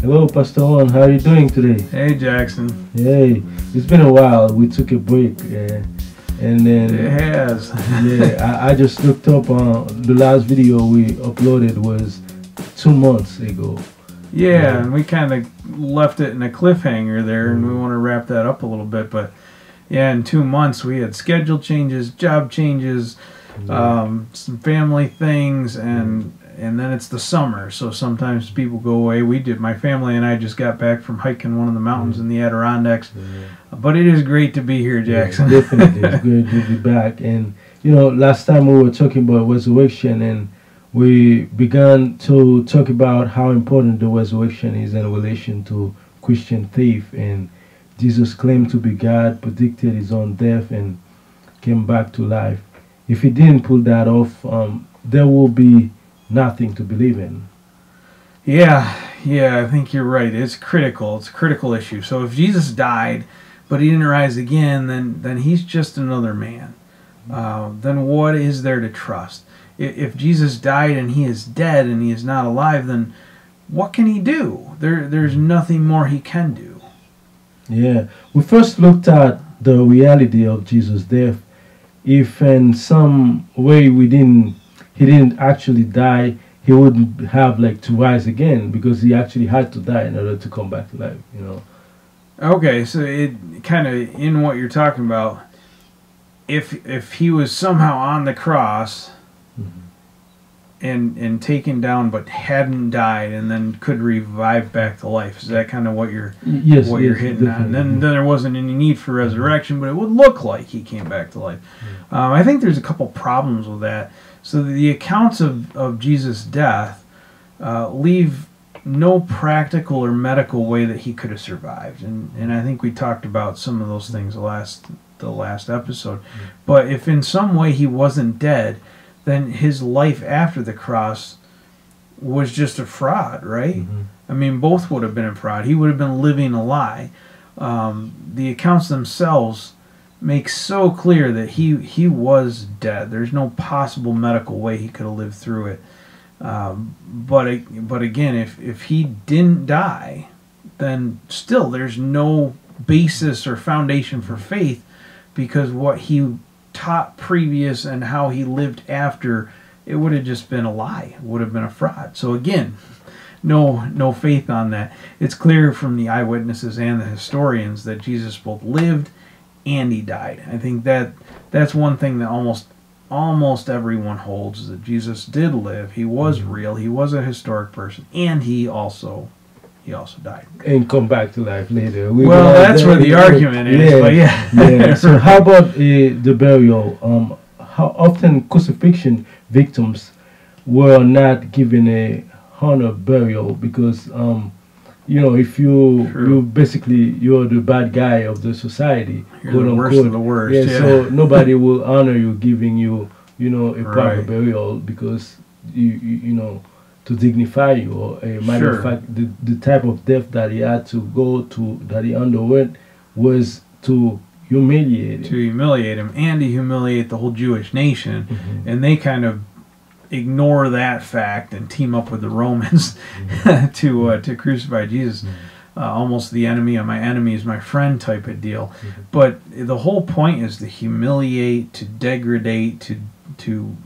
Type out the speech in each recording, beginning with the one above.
Hello, Pastor Juan. How are you doing today? Hey, Jackson. Hey, it's been a while. We took a break, and then it has. Yeah, I just looked up the last video we uploaded was 2 months ago. Yeah, and we kind of left it in a cliffhanger there, and we want to wrap that up a little bit. But yeah, in 2 months we had schedule changes, job changes, some family things, and then it's the summer, so sometimes people go away. My family and I just got back from hiking one of the mountains in the Adirondacks. But it is great to be here, Jackson. Yeah, definitely, it's good to be back. And last time we were talking about resurrection, and we began to talk about how important the resurrection is in relation to Christian faith. And Jesus claimed to be God, predicted his own death, and came back to life. If he didn't pull that off, there will be nothing to believe in. Yeah, I think you're right. It's critical. It's a critical issue. So if Jesus died, but he didn't rise again, then he's just another man. Then what is there to trust? If Jesus died and he is dead and he is not alive, then what can he do? There's nothing more he can do. Yeah. We first looked at the reality of Jesus' death. If in some way he didn't actually die, he wouldn't have to rise again, because he actually had to die in order to come back to life, Okay, so it kind of, in what you're talking about, if he was somehow on the cross and taken down but hadn't died and then could revive back to life, is that kind of what you're you're hitting on? Then there wasn't any need for resurrection, but it would look like he came back to life. I think there's a couple problems with that. So the accounts of Jesus' death leave no practical or medical way that he could have survived, and I think we talked about some of those things the last episode. But if in some way he wasn't dead, then his life after the cross was just a fraud, right? I mean, both would have been a fraud. He would have been living a lie. The accounts themselves make so clear that he was dead. There's no possible medical way he could have lived through it. But again, if he didn't die, then still there's no basis or foundation for faith, because what he taught previous and how he lived after, it would have just been a lie. It would have been a fraud. So again, no faith on that. It's clear from the eyewitnesses and the historians that Jesus both lived and he died. I think that's one thing that almost everyone holds, that Jesus did live. He was real. He was a historic person, and he also died and come back to life later. Well, that's where the argument is. But yeah. So how about the burial? How often crucifixion victims were not given a honor burial, because if you're the bad guy of the society, you're the worst of the worst. Yeah, so nobody will honor you, giving you a proper burial, because to dignify you. Or a matter of fact, the type of death that he had to go to, that he underwent, was to humiliate him. To humiliate him, and to humiliate the whole Jewish nation. And they kind of ignore that fact and team up with the Romans to crucify Jesus. Almost the enemy of my enemy is my friend type of deal. But the whole point is to humiliate, to degrade, to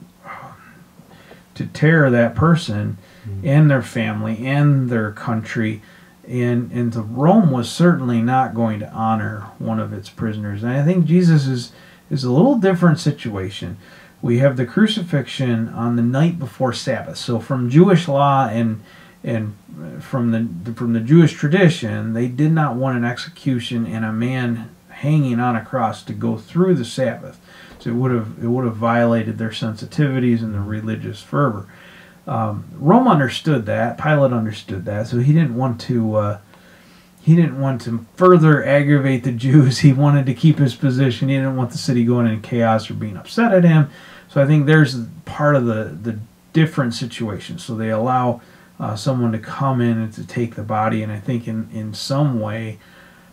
tear that person and their family and their country. And Rome was certainly not going to honor one of its prisoners. And I think Jesus is a little different situation. We have the crucifixion on the night before Sabbath. So from Jewish law and from the Jewish tradition, they did not want an execution and a man hanging on a cross to go through the Sabbath. So it would have violated their sensitivities and their religious fervor. Rome understood that. Pilate understood that. So he didn't want to further aggravate the Jews. He wanted to keep his position. He didn't want the city going into chaos or being upset at him. So I think there's part of the different situation. So they allow someone to come in and to take the body, and I think in some way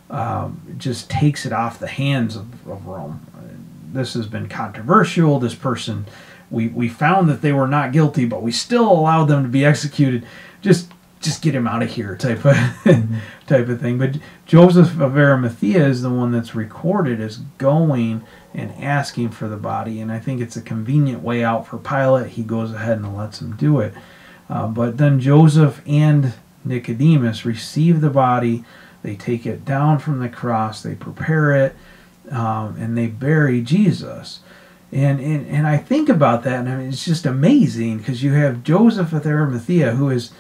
it just takes it off the hands of Rome. This has been controversial. This person, we found that they were not guilty, but we still allowed them to be executed. Just just get him out of here type of type of thing. But Joseph of Arimathea is the one that's recorded as going and asking for the body, and I think it's a convenient way out for Pilate. He goes ahead and lets him do it. But then Joseph and Nicodemus receive the body. They take it down from the cross. They prepare it, and they bury Jesus. And I think about that, and I mean, it's just amazing, because you have Joseph of Arimathea, who is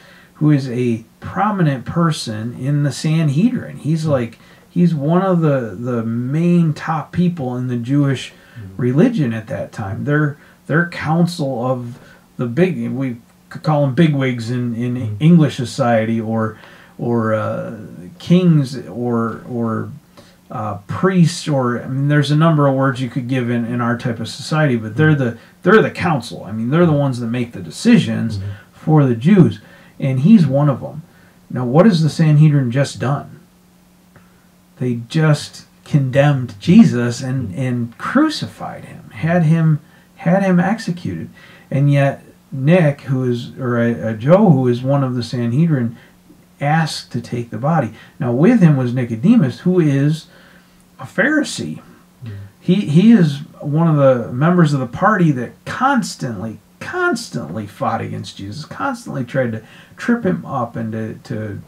a prominent person in the Sanhedrin. He's one of the main top people in the Jewish religion at that time. Their council of the big, we could call them bigwigs in English society, or kings, or priests, or I mean, there's a number of words you could give in our type of society, but they're the council. I mean, they're the ones that make the decisions for the Jews, and he's one of them. Now, what has the Sanhedrin just done? They just condemned Jesus and crucified him, had him executed, and yet Nick, Joe, who is one of the Sanhedrin, asked to take the body. Now, with him was Nicodemus, who is a Pharisee. He is one of the members of the party that constantly fought against Jesus, constantly tried to trip him up and to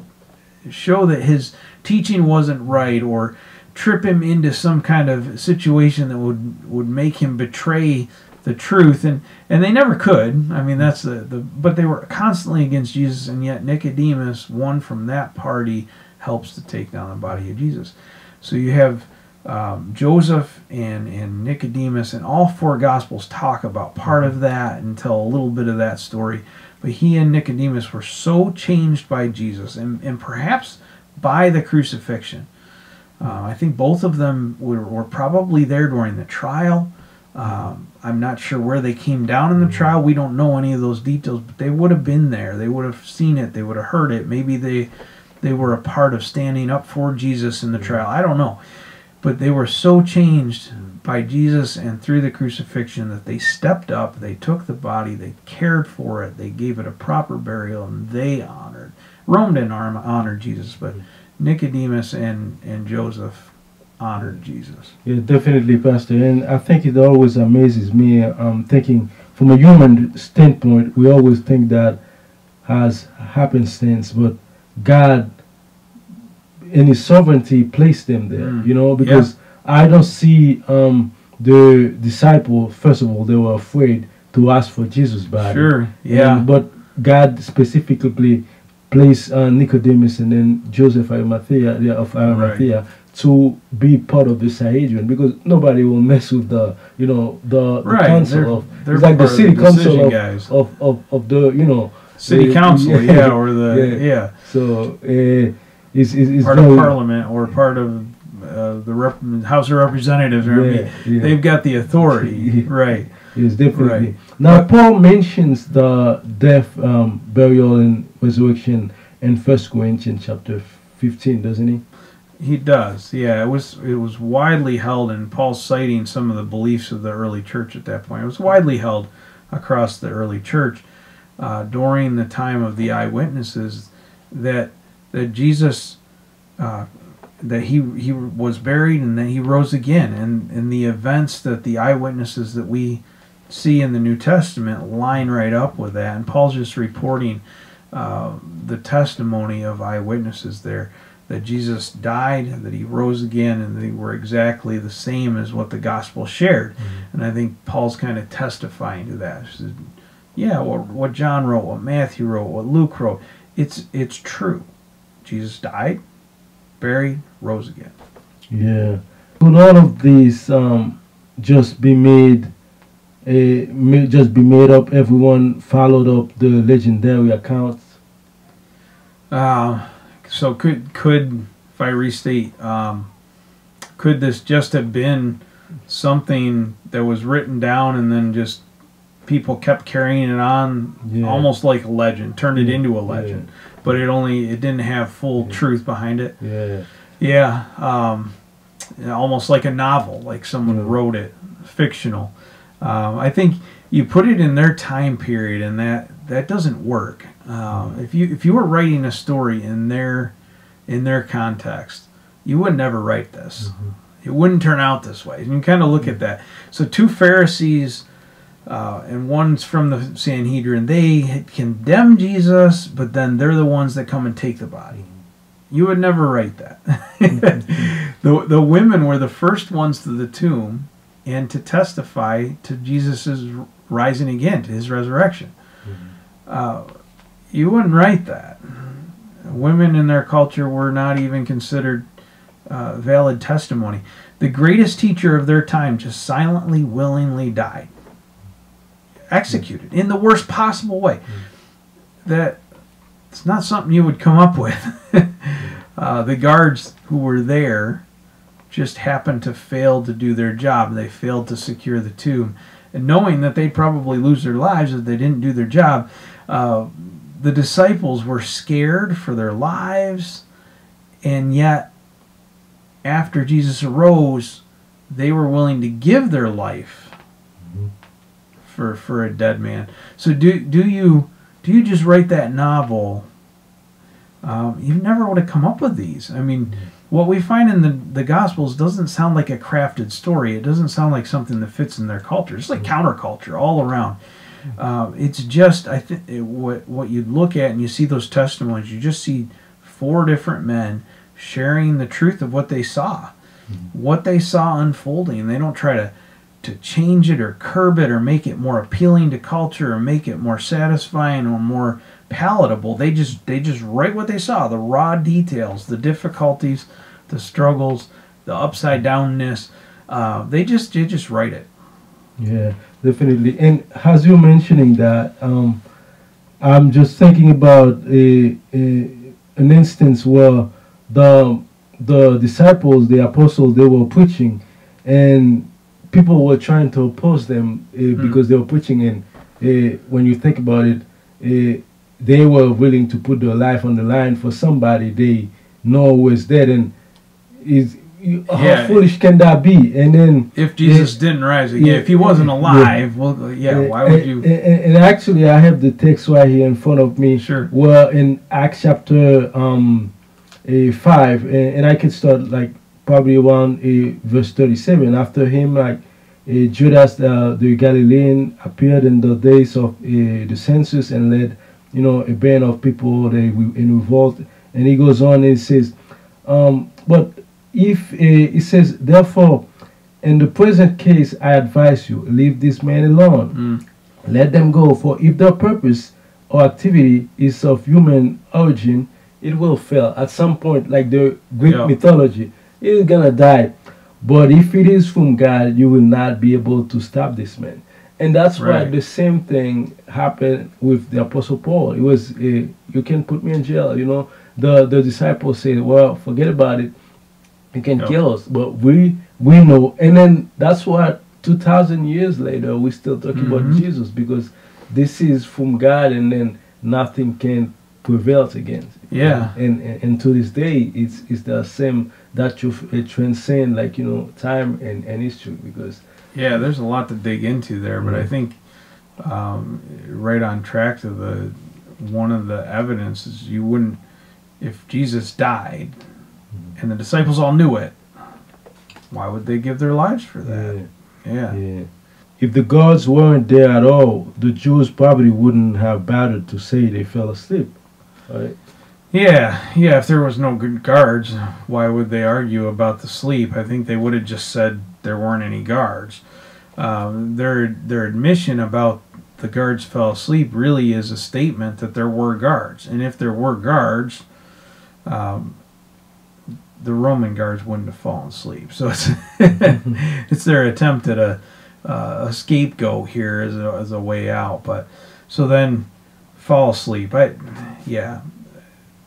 show that his teaching wasn't right, or trip him into some kind of situation that would make him betray the truth, and they never could. I mean, that's but they were constantly against Jesus, and yet Nicodemus, one from that party, helps to take down the body of Jesus. So you have Joseph and Nicodemus, and all four Gospels talk about part of that and tell a little bit of that story. But he and Nicodemus were so changed by Jesus, and perhaps by the crucifixion. I think both of them were probably there during the trial. I'm not sure where they came down in the trial. We don't know any of those details, but they would have been there. They would have seen it. They would have heard it. Maybe they were a part of standing up for Jesus in the trial. I don't know. But they were so changed by Jesus and through the crucifixion that they stepped up, they took the body, they cared for it, they gave it a proper burial, and they honored. Rome didn't honor Jesus, but Nicodemus and Joseph honored Jesus. Yeah, definitely, Pastor. And I think it always amazes me. Thinking from a human standpoint, we always think that has happenstance, but God, in His sovereignty, placed them there. You know, because I don't see the disciples. First of all, they were afraid to ask for Jesus' body. Sure. Yeah. But God specifically placed Nicodemus and then Joseph of Arimathea to be part of the Sanhedrin, because nobody will mess with the council they're it's like the city council of the city council, or the So it's part of Parliament or part of the House of Representatives. They've got the authority, right? Yes, definitely. Right. Now, Paul mentions the death, burial, and resurrection in 1 Corinthians chapter 15, doesn't he? He does, yeah. It was widely held, and Paul's citing some of the beliefs of the early church at that point. It was widely held across the early church during the time of the eyewitnesses that Jesus, that he was buried and that he rose again, and the events that the eyewitnesses that we see in the New Testament line right up with that. And Paul's just reporting the testimony of eyewitnesses there, that Jesus died, that he rose again, and they were exactly the same as what the gospel shared. And I think Paul's kind of testifying to that. He said, what John wrote, what Matthew wrote, what Luke wrote, it's true. Jesus died, buried, rose again. Yeah. Could all of these just be made up? Everyone followed up the legendary accounts. So could if I restate, could this just have been something that was written down and then just people kept carrying it on, almost like a legend, turned it into a legend, but it didn't have full truth behind it. Almost like a novel, like someone wrote it, fictional. I think you put it in their time period, and that doesn't work. If you were writing a story in their context, you would never write this. It wouldn't turn out this way. And you kind of look at that. So two Pharisees, and one's from the Sanhedrin, they had condemned Jesus, but then they're the ones that come and take the body. You would never write that. The women were the first ones to the tomb and to testify to Jesus' rising again, to his resurrection. You wouldn't write that. Women in their culture were not even considered valid testimony. The greatest teacher of their time just silently, willingly died. Executed in the worst possible way. That it's not something you would come up with. The guards who were there just happened to fail to do their job. They failed to secure the tomb. And knowing that they'd probably lose their lives if they didn't do their job, the disciples were scared for their lives, and yet after Jesus arose, they were willing to give their life for a dead man. So do you just write that novel? You never would have come up with these. I mean, what we find in the Gospels doesn't sound like a crafted story. It doesn't sound like something that fits in their culture. It's like counterculture all around. It's just, I think, what you look at and you see those testimonies, you just see four different men sharing the truth of what they saw, what they saw unfolding. And they don't try to change it or curb it or make it more appealing to culture or make it more satisfying or more palatable. They just write what they saw, the raw details, the difficulties, the struggles, the upside downness. They just write it. Yeah, definitely. And as you're mentioning that, I'm just thinking about an instance where the disciples, the apostles, they were preaching, and people were trying to oppose them because they were preaching. And when you think about it, they were willing to put their life on the line for somebody they know was dead. And how foolish can that be? And then if Jesus didn't rise again, if he wasn't alive, why would you? And actually, I have the text right here in front of me. Sure. Where in Acts chapter 5, and I can start like probably around verse 37. After him, like Judas the Galilean appeared in the days of the census and led, a band of people in revolt. And he goes on and he says, but if it says, therefore, in the present case, I advise you, leave this man alone. Let them go, for if their purpose or activity is of human origin, it will fail. At some point, like the Greek mythology, it is going to die. But if it is from God, you will not be able to stop this man. And that's why the same thing happened with the Apostle Paul. It was, you can put me in jail. The disciples said, well, forget about it. You can kill us. But we know. And then that's what 2,000 years later, we're still talking about Jesus, because this is from God, and then nothing can prevail against. Yeah. And to this day, it's the same, that truth, it transcends time and history, because there's a lot to dig into there, but I think right on track to one of the evidence is you wouldn't, if Jesus died and the disciples all knew it, why would they give their lives for that? Yeah. If the guards weren't there at all, the Jews probably wouldn't have bothered to say they fell asleep, right? Yeah, if there was no good guards, why would they argue about the sleep? I think they would have just said there weren't any guards. Their admission about the guards fell asleep really is a statement that there were guards. And if there were guards, the Roman guards wouldn't have fallen asleep. So it's it's their attempt at a scapegoat here as a way out. But so then fall asleep.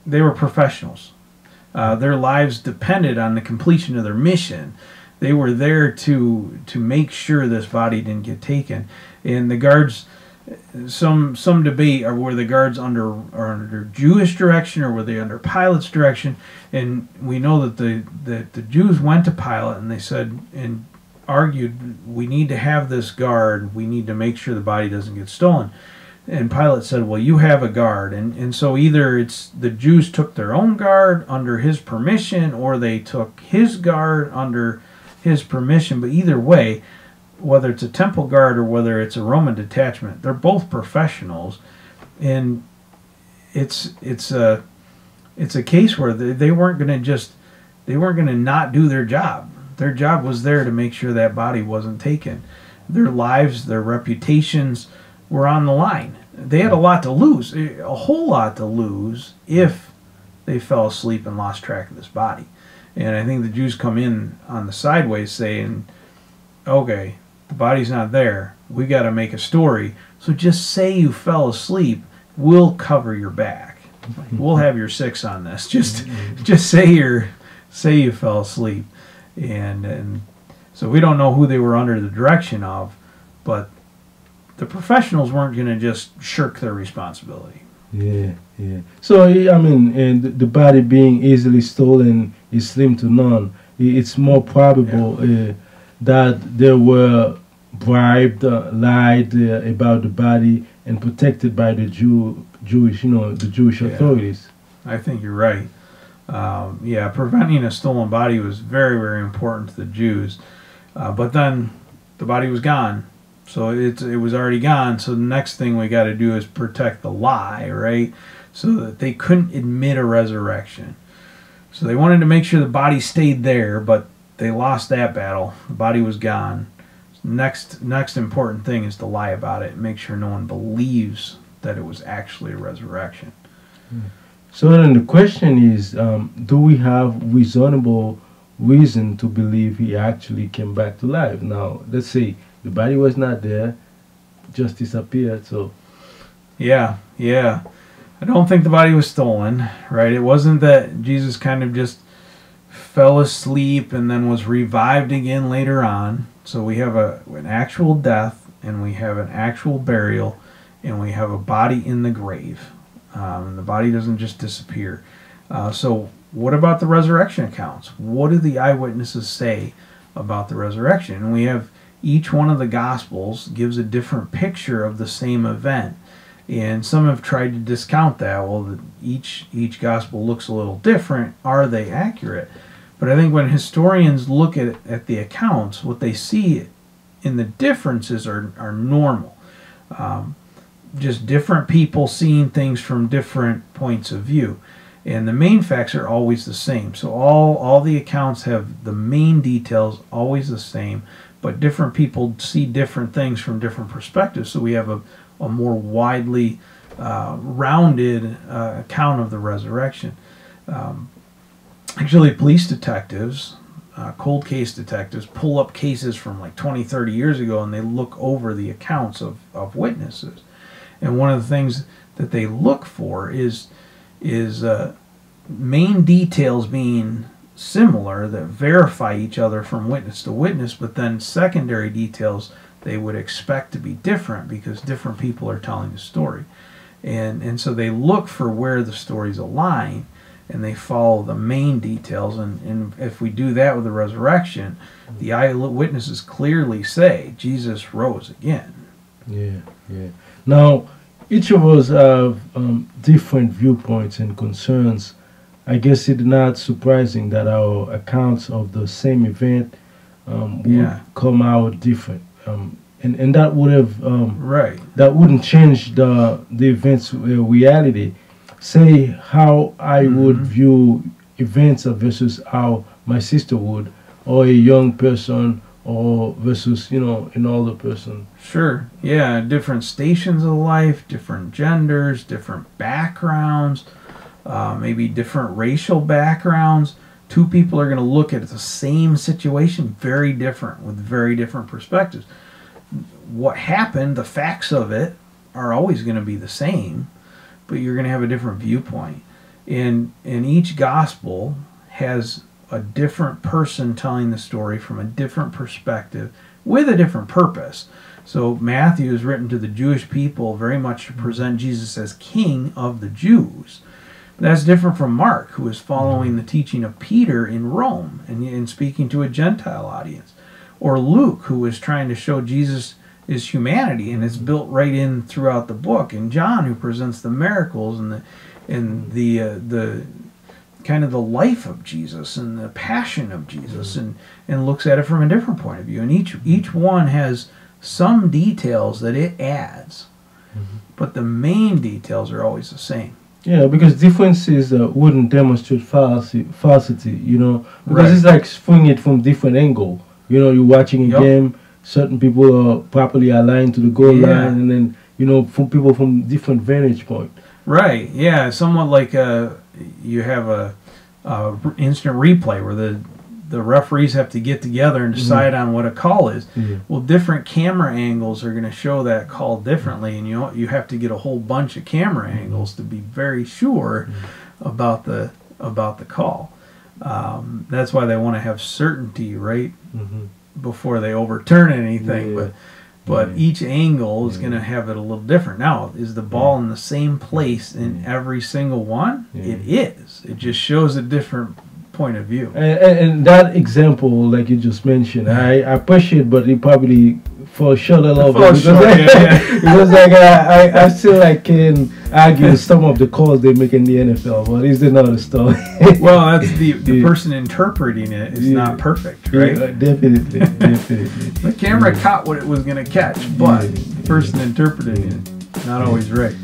They were professionals. Their lives depended on the completion of their mission. They were there to make sure this body didn't get taken. And the guards, some debate are, were the guards under Jewish direction, or were they under Pilate's direction? And we know that the Jews went to Pilate and they said and argued, we need to have this guard. We need to make sure the body doesn't get stolen. And Pilate said, well, you have a guard. And so either it's the Jews took their own guard under his permission, or they took his guard under his permission. But either way, whether it's a temple guard or whether it's a Roman detachment, they're both professionals. And it's a case where they weren't going to not do their job. Their job was there to make sure that body wasn't taken. Their lives, their reputations were on the line. They had a lot to lose, a whole lot to lose, if they fell asleep and lost track of this body. And I think the Jews come in on the sideways saying, okay, the body's not there. We got to make a story. So just say you fell asleep. We'll cover your back. We'll have your six on this. Just say you fell asleep. And so we don't know who they were under the direction of, but the professionals weren't going to just shirk their responsibility. Yeah. So, I mean, and the body being easily stolen is slim to none. It's more probable that they were bribed, lied about the body, and protected by the Jewish authorities. I think you're right. Preventing a stolen body was very, very important to the Jews. But then the body was gone. So it was already gone. So the next thing we got to do is protect the lie, right? So that they couldn't admit a resurrection. So they wanted to make sure the body stayed there, but they lost that battle. The body was gone. Next important thing is to lie about it and make sure no one believes that it was actually a resurrection. So then the question is, do we have reasonable reason to believe he actually came back to life? Now, let's say the body was not there, just disappeared. So, yeah. I don't think the body was stolen, right? It wasn't that Jesus kind of just fell asleep and then was revived again later on. So we have an actual death, and we have an actual burial, and we have a body in the grave. And the body doesn't just disappear. So what about the resurrection accounts? What do the eyewitnesses say about the resurrection? And we have each one of the Gospels gives a different picture of the same event. And some have tried to discount that. Well, each Gospel looks a little different. Are they accurate? But I think when historians look at the accounts, what they see in the differences are normal. Just different people seeing things from different points of view. And the main facts are always the same. So all the accounts have the main details always the same, but different people see different things from different perspectives. So we have a more widely rounded account of the resurrection. Actually, police detectives, cold case detectives, pull up cases from like 20, 30 years ago, and they look over the accounts of witnesses. And one of the things that they look for is main details being similar that verify each other from witness to witness, but then secondary details they would expect to be different because different people are telling the story. And so they look for where the stories align, and they follow the main details. And if we do that with the resurrection, the eyewitnesses clearly say Jesus rose again. Yeah. Now, each of us have different viewpoints and concerns. I guess it's not surprising that our accounts of the same event would come out different. And that would have that wouldn't change the event's reality. Say how I would view events versus how my sister would, or a young person, or versus an older person. Sure. Yeah, different stations of life, different genders, different backgrounds, maybe different racial backgrounds. Two people are going to look at the same situation very different, with very different perspectives. What happened, the facts of it, are always going to be the same, but you're going to have a different viewpoint. And each gospel has a different person telling the story from a different perspective with a different purpose. So Matthew is written to the Jewish people very much to present Jesus as King of the Jews. That's different from Mark, who is following the teaching of Peter in Rome and speaking to a Gentile audience. Or Luke, who is trying to show Jesus is humanity, and it's built right in throughout the book. And John, who presents the miracles and the kind of the life of Jesus and the passion of Jesus, and looks at it from a different point of view. And each one has some details that it adds, but the main details are always the same. Yeah, because differences wouldn't demonstrate falsity, you know, because it's like swinging it from different angle. You know, you're watching a game, certain people are properly aligned to the goal line, and then, you know, from people from different vantage point. Right, yeah, somewhat like you have a instant replay where the referees have to get together and decide on what a call is. Well, different camera angles are going to show that call differently, and you have to get a whole bunch of camera angles to be very sure about the call. That's why they want to have certainty right before they overturn anything. But each angle is going to have it a little different. Now, is the ball in the same place in every single one? It is. It just shows a different point of view. And that example, like you just mentioned, I appreciate, but it probably falls short a little bit. Because like I still like can argue some of the calls they make in the NFL, but it's another story. Well, that's the person interpreting it is not perfect, right? Yeah, definitely. The camera caught what it was going to catch, but the person interpreting it, not always right.